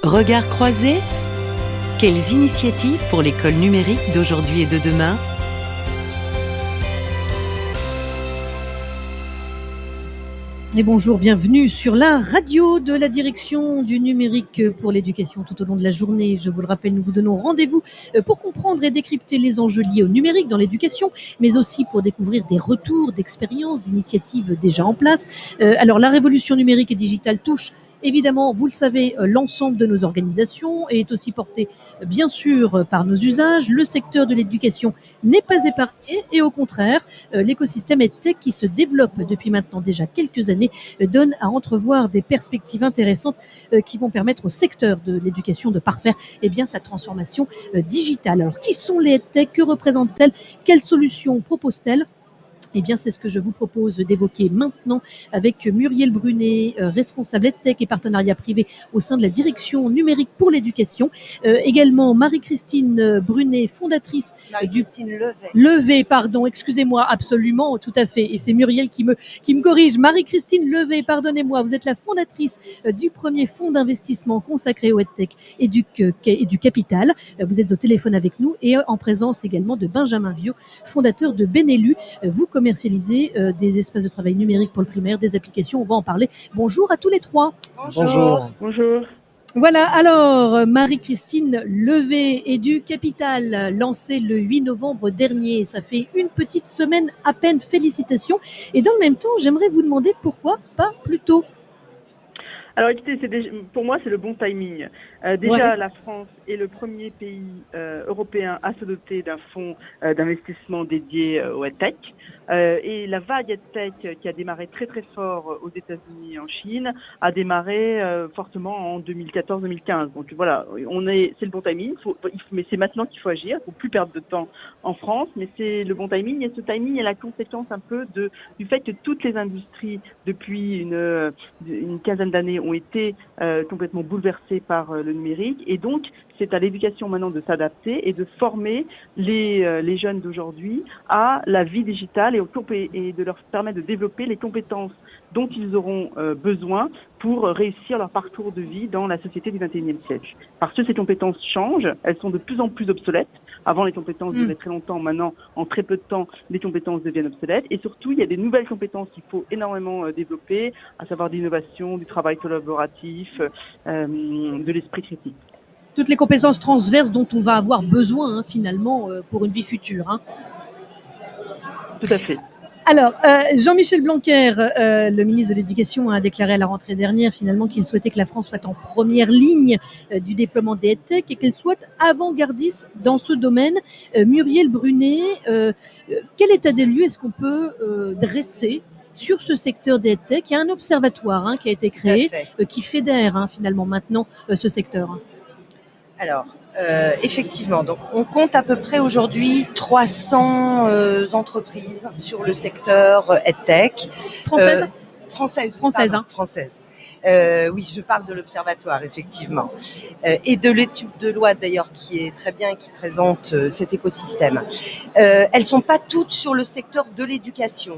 Regards croisés? Quelles initiatives pour l'école numérique d'aujourd'hui et de demain? Et bonjour, bienvenue sur la radio de la direction du numérique pour l'éducation tout au long de la journée. Je vous le rappelle, nous vous donnons rendez-vous pour comprendre et décrypter les enjeux liés au numérique dans l'éducation, mais aussi pour découvrir des retours d'expériences, d'initiatives déjà en place. Alors, la révolution numérique et digitale touche évidemment, vous le savez, l'ensemble de nos organisations et est aussi porté, bien sûr, par nos usages. Le secteur de l'éducation n'est pas épargné et au contraire, l'écosystème EdTech qui se développe depuis maintenant déjà quelques années donne à entrevoir des perspectives intéressantes qui vont permettre au secteur de l'éducation de parfaire sa transformation digitale. Alors, qui sont les EdTech? Que représentent-elles? Quelles solutions proposent-elles? C'est ce que je vous propose d'évoquer maintenant avec Muriel Brunet, responsable EdTech et partenariat privé au sein de la direction numérique pour l'éducation. Également Marie-Christine Brunet, fondatrice Marie-Christine Levet, pardon, excusez-moi, absolument, tout à fait. Et c'est Muriel qui me corrige. Marie-Christine Levet, pardonnez-moi, vous êtes la fondatrice du premier fonds d'investissement consacré au EdTech et du capital. Vous êtes au téléphone avec nous et en présence également de Benjamin Viau, fondateur de Benelu. Vous commercialisez des espaces de travail numériques pour le primaire, des applications, on va en parler. Bonjour à tous les trois. Bonjour. Voilà, alors Marie-Christine Levet et du Capital, lancé le 8 novembre dernier. Ça fait une petite semaine à peine, félicitations. Et dans le même temps, j'aimerais vous demander pourquoi pas plus tôt. Alors écoutez, pour moi c'est le bon timing. La France est le premier pays européen à se doter d'un fonds d'investissement dédié au EdTech. Et la vague EdTech qui a démarré très très fort aux États-Unis et en Chine a démarré fortement en 2014-2015. Donc voilà, c'est le bon timing. Mais c'est maintenant qu'il faut agir. Il ne faut plus perdre de temps en France, mais c'est le bon timing. Et ce timing est la conséquence un peu du fait que toutes les industries depuis une quinzaine d'années ont été complètement bouleversées par le numérique, et donc c'est à l'éducation maintenant de s'adapter et de former les jeunes d'aujourd'hui à la vie digitale et de leur permettre de développer les compétences dont ils auront besoin pour réussir leur parcours de vie dans la société du XXIe siècle. Parce que ces compétences changent, elles sont de plus en plus obsolètes. Avant, les compétences duraient très longtemps. Maintenant, en très peu de temps, les compétences deviennent obsolètes. Et surtout, il y a des nouvelles compétences qu'il faut énormément développer, à savoir l'innovation, du travail collaboratif, de l'esprit critique. Toutes les compétences transverses dont on va avoir besoin finalement pour une vie future. Tout à fait. Alors, Jean-Michel Blanquer, le ministre de l'Éducation, a déclaré à la rentrée dernière finalement qu'il souhaitait que la France soit en première ligne du déploiement des EdTech et qu'elle soit avant-gardiste dans ce domaine. Muriel Brunet, quel état des lieux est-ce qu'on peut dresser sur ce secteur des EdTech? Il y a un observatoire qui a été créé, qui fédère finalement maintenant ce secteur. Alors, effectivement, donc on compte à peu près aujourd'hui 300 entreprises sur le secteur EdTech. Françaises. Oui, je parle de l'Observatoire, effectivement. Et de l'étude de loi, d'ailleurs, qui est très bien et qui présente cet écosystème. Elles ne sont pas toutes sur le secteur de l'éducation.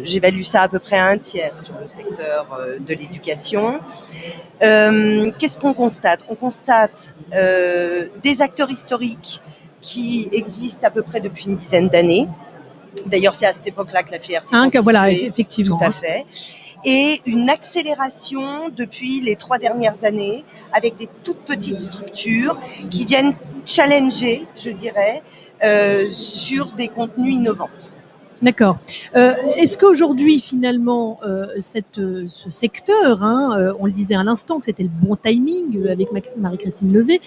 J'évalue ça à peu près à un tiers sur le secteur de l'éducation. Qu'est-ce qu'on constate? On constate des acteurs historiques qui existent à peu près depuis une dizaine d'années. D'ailleurs, c'est à cette époque-là que la filière s'est constituée. Voilà, effectivement. Tout à fait. Et une accélération depuis les 3 dernières années avec des toutes petites structures qui viennent challenger, je dirais, sur des contenus innovants. D'accord. Est-ce qu'aujourd'hui, finalement, ce secteur, on le disait à l'instant que c'était le bon timing avec Marie-Christine Levet,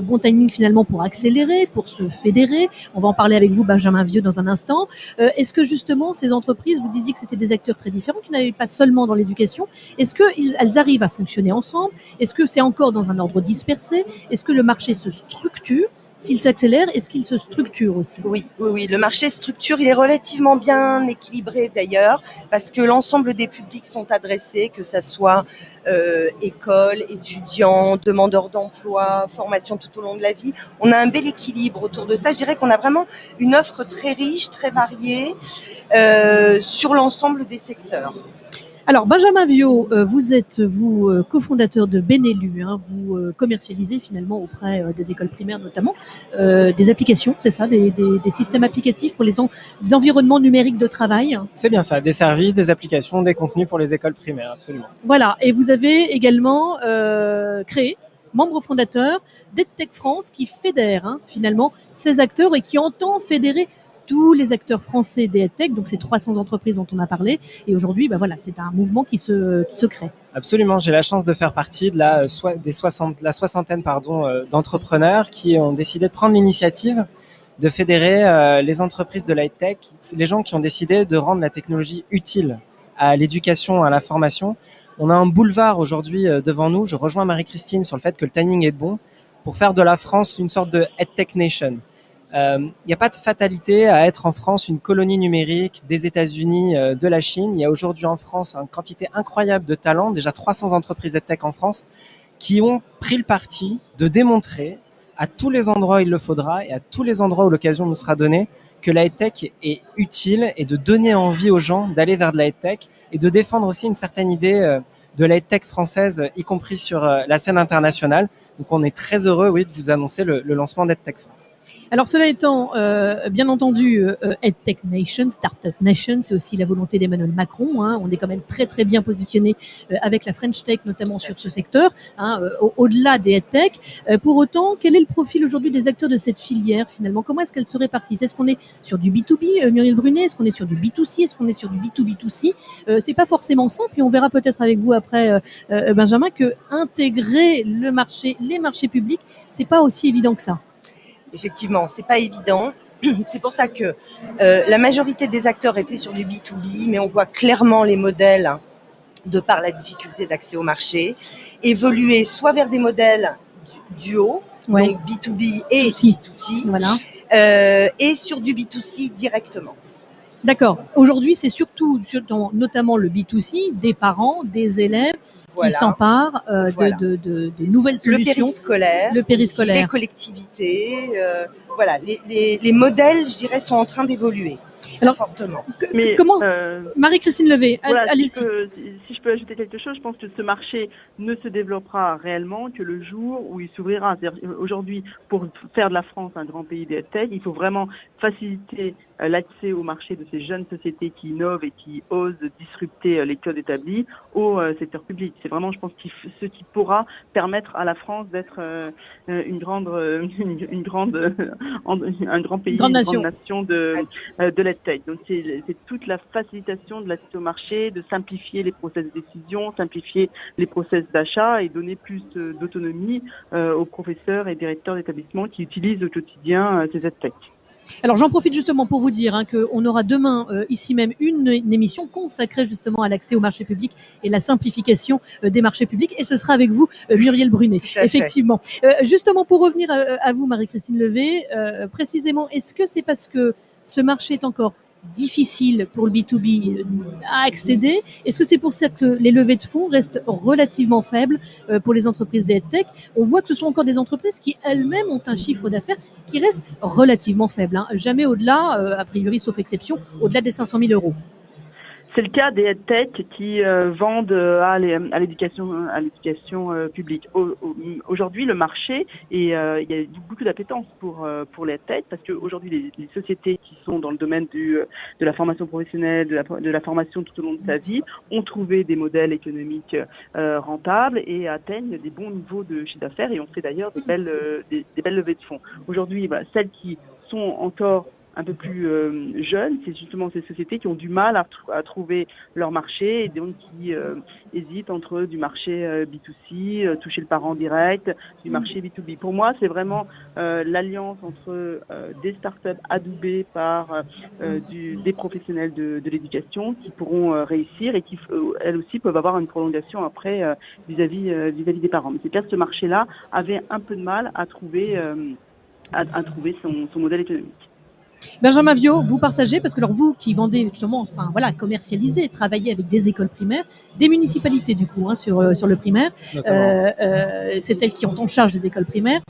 bon timing finalement pour accélérer, pour se fédérer. On va en parler avec vous, Benjamin Vieu, dans un instant. Est-ce que justement, ces entreprises, vous disiez que c'était des acteurs très différents, qui n'avaient pas seulement dans l'éducation. Est-ce qu'elles arrivent à fonctionner ensemble? Est-ce que c'est encore dans un ordre dispersé? Est-ce que le marché se structure? S'il s'accélère, est-ce qu'il se structure aussi? Oui. Le marché structure, il est relativement bien équilibré d'ailleurs, parce que l'ensemble des publics sont adressés, que ça soit écoles, étudiants, demandeurs d'emploi, formation tout au long de la vie. On a un bel équilibre autour de ça. Je dirais qu'on a vraiment une offre très riche, très variée sur l'ensemble des secteurs. Alors, Benjamin Viaud, vous êtes, cofondateur de Benelu, hein, vous commercialisez finalement auprès des écoles primaires notamment des applications, c'est ça, des systèmes applicatifs pour des environnements numériques de travail. C'est bien ça, des services, des applications, des contenus pour les écoles primaires, absolument. Voilà, et vous avez également créé, membre fondateur d'EdTech France, qui fédère finalement ces acteurs et qui entend fédérer tous les acteurs français des EdTech, donc ces 300 entreprises dont on a parlé. Et aujourd'hui, voilà, c'est un mouvement qui se crée. Absolument, j'ai la chance de faire partie de la soixantaine d'entrepreneurs qui ont décidé de prendre l'initiative de fédérer les entreprises de l'EdTech, les gens qui ont décidé de rendre la technologie utile à l'éducation, à la formation. On a un boulevard aujourd'hui devant nous. Je rejoins Marie-Christine sur le fait que le timing est bon pour faire de la France une sorte de EdTech Nation. Il n'y a pas de fatalité à être en France une colonie numérique des États-Unis, de la Chine. Il y a aujourd'hui en France une quantité incroyable de talents, déjà 300 entreprises EdTech en France, qui ont pris le parti de démontrer à tous les endroits où il le faudra et à tous les endroits où l'occasion nous sera donnée que la EdTech est utile et de donner envie aux gens d'aller vers de la EdTech et de défendre aussi une certaine idée de la EdTech française, y compris sur la scène internationale. Donc on est très heureux de vous annoncer le lancement d'EdTech France. Alors cela étant, bien entendu, EdTech Nation, Startup Nation, c'est aussi la volonté d'Emmanuel Macron. On est quand même très très bien positionné avec la French Tech, notamment sur ce secteur, au-delà des EdTech. Pour autant, quel est le profil aujourd'hui des acteurs de cette filière finalement? Comment est-ce qu'elle se répartisse? Est-ce qu'on est sur du B2B, Muriel Brunet? Est-ce qu'on est sur du B2C? Est-ce qu'on est sur du B2B2C? C'est pas forcément simple, et on verra peut-être avec vous après, Benjamin, que intégrer les marchés publics, c'est pas aussi évident que ça. Effectivement, c'est pas évident. C'est pour ça que la majorité des acteurs étaient sur du B2B, mais on voit clairement les modèles, de par la difficulté d'accès au marché, évoluer soit vers des modèles duo, donc B2B et B2C, voilà. Et sur du B2C directement. D'accord. Aujourd'hui, c'est surtout, notamment le B2C, des parents, des élèves qui s'emparent de nouvelles solutions. Le périscolaire, les collectivités. Les modèles, je dirais, sont en train d'évoluer. Alors, fortement. Mais comment Marie-Christine Levé, allez-y. Si je peux ajouter quelque chose, je pense que ce marché ne se développera réellement que le jour où il s'ouvrira. Aujourd'hui, pour faire de la France un grand pays des EdTech, il faut vraiment faciliter l'accès au marché de ces jeunes sociétés qui innovent et qui osent disrupter les codes établis au secteur public. C'est vraiment, je pense, ce qui pourra permettre à la France d'être un grand pays, une grande nation de l'EdTech. Donc c'est toute la facilitation de l'accès au marché, de simplifier les process de décision, simplifier les process d'achat et donner plus d'autonomie aux professeurs et directeurs d'établissements qui utilisent au quotidien ces EdTech. Alors j'en profite justement pour vous dire qu'on aura demain ici même une émission consacrée justement à l'accès au marché public et la simplification des marchés publics, et ce sera avec vous, Muriel Brunet. Effectivement. Justement, pour revenir à vous, Marie-Christine Levé, précisément, est-ce que c'est parce que ce marché est encore difficile pour le B2B à accéder? Est-ce que c'est pour ça que les levées de fonds restent relativement faibles pour les entreprises des EdTech? On voit que ce sont encore des entreprises qui elles-mêmes ont un chiffre d'affaires qui reste relativement faible, jamais au-delà, a priori sauf exception, au-delà des 500 000 euros. C'est le cas des EdTech qui vendent à l'éducation publique. Aujourd'hui, le marché, et il y a beaucoup d'appétence pour les EdTech, parce qu'aujourd'hui, les sociétés qui sont dans le domaine de la formation professionnelle, de la formation tout au long de sa vie, ont trouvé des modèles économiques rentables et atteignent des bons niveaux de chiffre d'affaires, et on fait d'ailleurs des belles levées de fonds. Aujourd'hui, celles qui sont encore un peu plus jeunes, c'est justement ces sociétés qui ont du mal à trouver leur marché, et donc qui hésitent entre du marché B2C, toucher le parent direct, du marché B2B. Pour moi, c'est vraiment l'alliance entre des startups adoubées par des professionnels de l'éducation qui pourront réussir et qui, elles aussi, peuvent avoir une prolongation après vis-à-vis des parents. Mais c'est clair que ce marché-là avait un peu de mal à trouver son modèle économique. Benjamin Viaud, vous partagez, parce que alors vous qui vendez justement, enfin voilà, commercialisez, travaillez avec des écoles primaires, des municipalités du coup sur le primaire, c'est elles qui ont en charge des écoles primaires.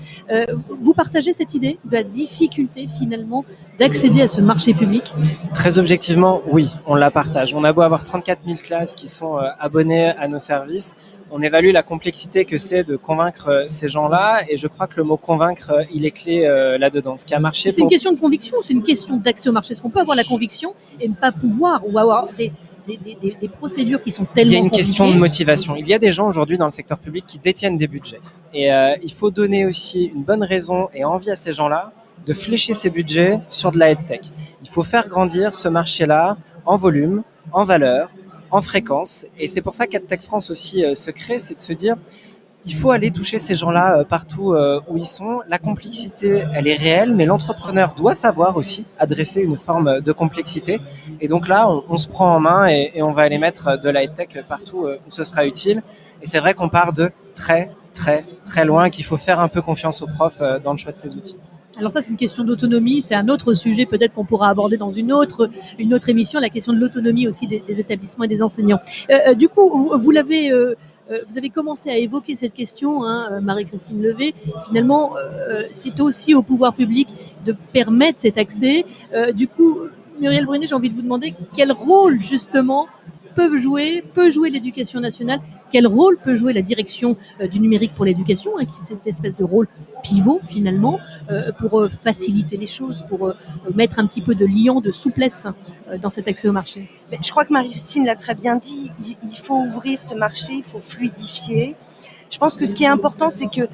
Vous partagez cette idée de la difficulté finalement d'accéder à ce marché public? Très objectivement, oui, on la partage. On a beau avoir 34 000 classes qui sont abonnées à nos services, on évalue la complexité que c'est de convaincre ces gens-là, et je crois que le mot convaincre, il est clé là-dedans. Ce qui a marché. C'est une question de conviction, c'est une question d'accès au marché. Est-ce qu'on peut avoir la conviction et ne pas pouvoir, ou avoir des procédures qui sont tellement compliquées? Il y a une question de motivation. Il y a des gens aujourd'hui dans le secteur public qui détiennent des budgets, et il faut donner aussi une bonne raison et envie à ces gens-là de flécher ces budgets sur de la EdTech. Il faut faire grandir ce marché-là en volume, en valeur, en fréquence, et c'est pour ça qu'EdTech France aussi se crée, c'est de se dire il faut aller toucher ces gens-là partout où ils sont. La complexité, elle est réelle, mais l'entrepreneur doit savoir aussi adresser une forme de complexité, et donc là on se prend en main et on va aller mettre de la EdTech partout où ce sera utile. Et c'est vrai qu'on part de très très très loin, qu'il faut faire un peu confiance aux profs dans le choix de ces outils. Alors ça, c'est une question d'autonomie, c'est un autre sujet peut-être qu'on pourra aborder dans une autre émission, la question de l'autonomie aussi des établissements et des enseignants. Du coup, vous avez commencé à évoquer cette question, Marie-Christine Levé. Finalement, c'est aussi au pouvoir public de permettre cet accès. Du coup, Muriel Brunet, j'ai envie de vous demander quel rôle justement peut jouer l'éducation nationale, quel rôle peut jouer la direction du numérique pour l'éducation, qui est cette espèce de rôle pivot finalement, pour faciliter les choses, pour mettre un petit peu de liant, de souplesse dans cet accès au marché. Mais je crois que Marie-Christine l'a très bien dit, il faut ouvrir ce marché, il faut fluidifier. Je pense que ce qui est important, c'est que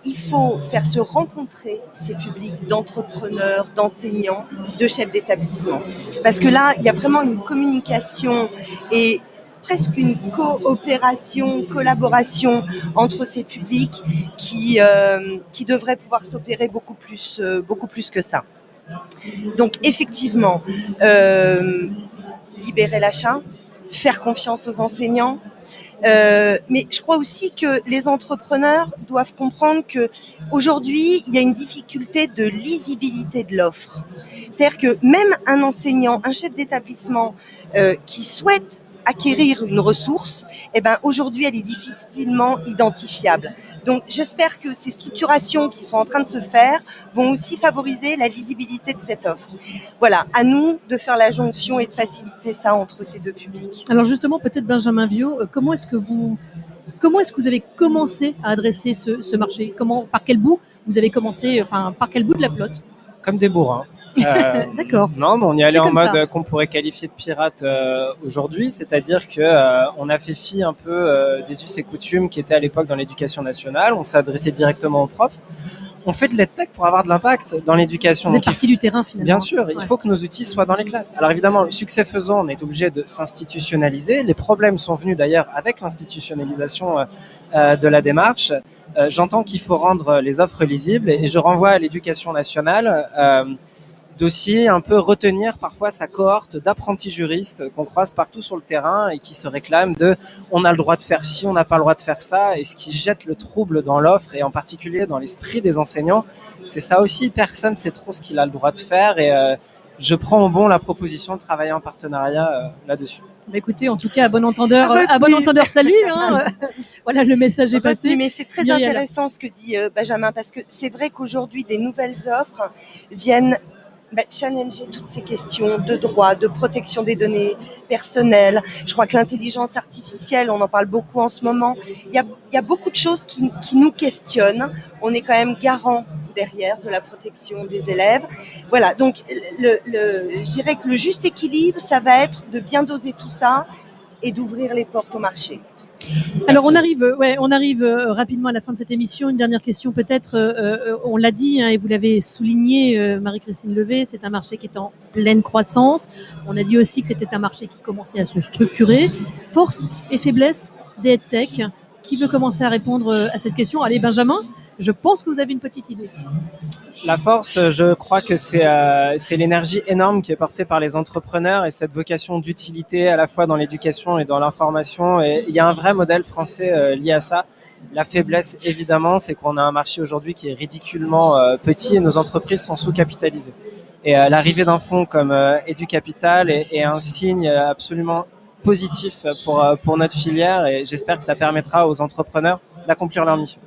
il faut faire se rencontrer ces publics d'entrepreneurs, d'enseignants, de chefs d'établissement. Parce que là, il y a vraiment une communication et presque une coopération, collaboration entre ces publics qui devrait pouvoir s'opérer beaucoup plus que ça. Donc effectivement, libérer l'achat, faire confiance aux enseignants, mais je crois aussi que les entrepreneurs doivent comprendre que aujourd'hui, il y a une difficulté de lisibilité de l'offre. C'est-à-dire que même un enseignant, un chef d'établissement qui souhaite acquérir une ressource, aujourd'hui, elle est difficilement identifiable. Donc, j'espère que ces structurations qui sont en train de se faire vont aussi favoriser la lisibilité de cette offre. Voilà, à nous de faire la jonction et de faciliter ça entre ces deux publics. Alors justement, peut-être Benjamin Viaud, comment est-ce que vous avez commencé à adresser ce marché? Par quel bout vous avez commencé, par quel bout de la pelote? Comme des bourrins. D'accord. Non, mais on y allait en mode ça qu'on pourrait qualifier de pirate aujourd'hui, c'est-à-dire que on a fait fi un peu des us et coutumes qui étaient à l'époque dans l'éducation nationale. On s'est adressé directement aux profs. On fait de l'EdTech pour avoir de l'impact dans l'éducation. Vous êtes parti du terrain finalement. Bien sûr, il faut que nos outils soient dans les classes. Alors évidemment, le succès faisant, on est obligé de s'institutionnaliser. Les problèmes sont venus d'ailleurs avec l'institutionnalisation de la démarche. J'entends qu'il faut rendre les offres lisibles, et je renvoie à l'éducation nationale d'aussi un peu retenir parfois sa cohorte d'apprentis juristes qu'on croise partout sur le terrain et qui se réclament de on a le droit de faire ci, on n'a pas le droit de faire ça, et ce qui jette le trouble dans l'offre et en particulier dans l'esprit des enseignants. C'est ça aussi, personne ne sait trop ce qu'il a le droit de faire, et je prends au bon la proposition de travailler en partenariat là-dessus. Écoutez, en tout cas, à bon entendeur, salut. Voilà, le message est passé. Mais c'est très intéressant ce que dit Benjamin, parce que c'est vrai qu'aujourd'hui, des nouvelles offres viennent challenger toutes ces questions de droit, de protection des données personnelles. Je crois que l'intelligence artificielle, on en parle beaucoup en ce moment. Il y a beaucoup de choses qui nous questionnent. On est quand même garant derrière de la protection des élèves. Voilà, donc je dirais que le juste équilibre, ça va être de bien doser tout ça et d'ouvrir les portes au marché. Alors on arrive rapidement à la fin de cette émission. Une dernière question peut-être. On l'a dit et vous l'avez souligné, Marie-Christine Levé, c'est un marché qui est en pleine croissance. On a dit aussi que c'était un marché qui commençait à se structurer. Force et faiblesse des EdTech. Qui veut commencer à répondre à cette question? Allez, Benjamin, je pense que vous avez une petite idée. La force, je crois que c'est l'énergie énorme qui est portée par les entrepreneurs et cette vocation d'utilité à la fois dans l'éducation et dans l'information. Et il y a un vrai modèle français lié à ça. La faiblesse, évidemment, c'est qu'on a un marché aujourd'hui qui est ridiculement petit et nos entreprises sont sous-capitalisées. Et l'arrivée d'un fonds comme EduCapital est un signe absolument positif pour notre filière, et j'espère que ça permettra aux entrepreneurs d'accomplir leur mission.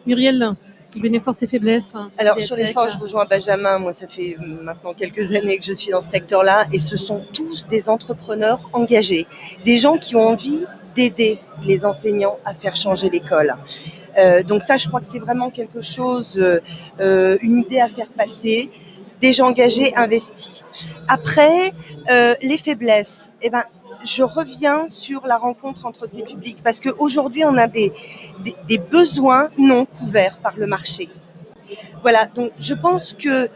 Muriel, les forces et faiblesses. Alors sur les forces, je rejoins Benjamin. Moi, ça fait maintenant quelques années que je suis dans ce secteur-là, et ce sont tous des entrepreneurs engagés, des gens qui ont envie d'aider les enseignants à faire changer l'école. Donc ça, je crois que c'est vraiment quelque chose, une idée à faire passer, des gens engagés, investis. Après, les faiblesses, je reviens sur la rencontre entre ces publics, parce qu'aujourd'hui, on a des besoins non couverts par le marché. Voilà, donc je pense que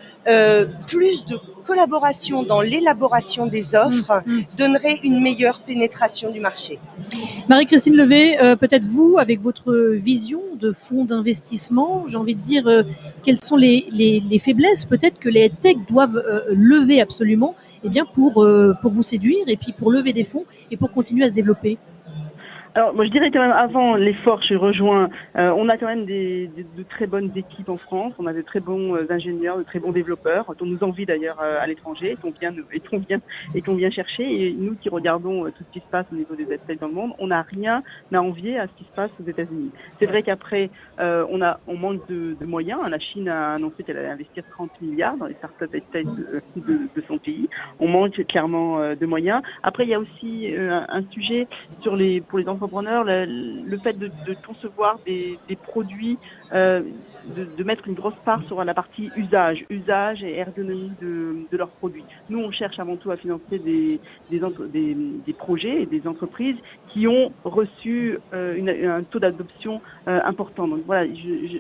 plus de collaboration dans l'élaboration des offres donnerait une meilleure pénétration du marché. Marie-Christine Levé, peut-être vous, avec votre vision de fonds d'investissement, j'ai envie de dire, quelles sont les faiblesses peut-être que les tech doivent lever absolument, pour vous séduire et puis pour lever des fonds et pour continuer à se développer? Alors, moi, je dirais quand même, avant l'effort, je rejoins, on a quand même de très bonnes équipes en France, on a de très bons ingénieurs, de très bons développeurs, dont nous envie d'ailleurs à l'étranger, et qu'on vient chercher. Et nous qui regardons tout ce qui se passe au niveau des EdTech dans le monde, on n'a rien à envier à ce qui se passe aux États-Unis. C'est vrai qu'après, on manque de moyens. La Chine a annoncé qu'elle allait investir 30 milliards dans les startups EdTech de son pays. On manque clairement de moyens. Après, il y a aussi un sujet pour les entrepreneurs, le fait de concevoir des produits, de mettre une grosse part sur la partie usage et ergonomie de leurs produits. Nous, on cherche avant tout à financer des projets et des entreprises qui ont reçu un taux d'adoption important. Donc voilà,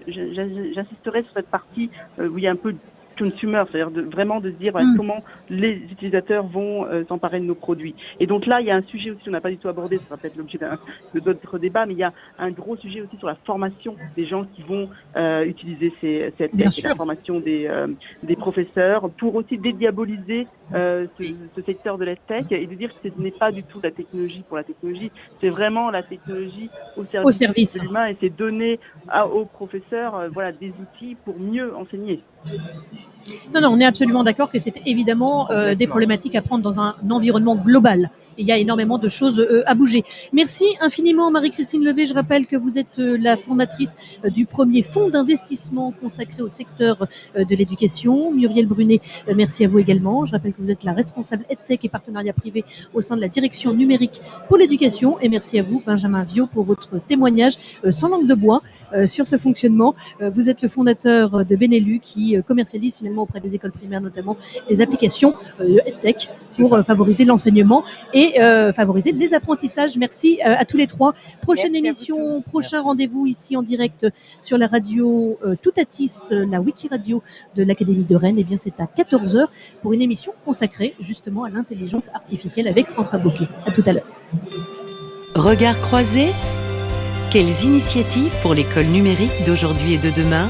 j'insisterai sur cette partie où il y a un peu consumer, c'est-à-dire vraiment de se dire comment les utilisateurs vont s'emparer de nos produits. Et donc là, il y a un sujet aussi qu'on n'a pas du tout abordé, ça sera peut-être l'objet d'autres débats, mais il y a un gros sujet aussi sur la formation des gens qui vont utiliser cette tech, et la formation des professeurs, pour aussi dédiaboliser ce secteur de la tech et de dire que ce n'est pas du tout la technologie pour la technologie, c'est vraiment la technologie au service de l'humain, et c'est donner aux professeurs des outils pour mieux enseigner. Non, on est absolument d'accord que c'est évidemment des problématiques à prendre dans un environnement global. Il y a énormément de choses à bouger. Merci infiniment Marie-Christine Levé. Je rappelle que vous êtes la fondatrice du premier fonds d'investissement consacré au secteur de l'éducation. Muriel Brunet, merci à vous également. Je rappelle que vous êtes la responsable EdTech et partenariat privé au sein de la direction numérique pour l'éducation. Et merci à vous Benjamin Viaud pour votre témoignage sans langue de bois sur ce fonctionnement. Vous êtes le fondateur de Benelu qui commercialise finalement auprès des écoles primaires notamment des applications EdTech pour favoriser l'enseignement et favoriser les apprentissages. Merci à tous les trois. Prochaine émission, prochain rendez-vous ici en direct sur la radio Toutatis, la Wiki Radio de l'Académie de Rennes. C'est à 14h pour une émission consacrée justement à l'intelligence artificielle avec François Bocquet. À tout à l'heure. Regard croisé. Quelles initiatives pour l'école numérique d'aujourd'hui et de demain ?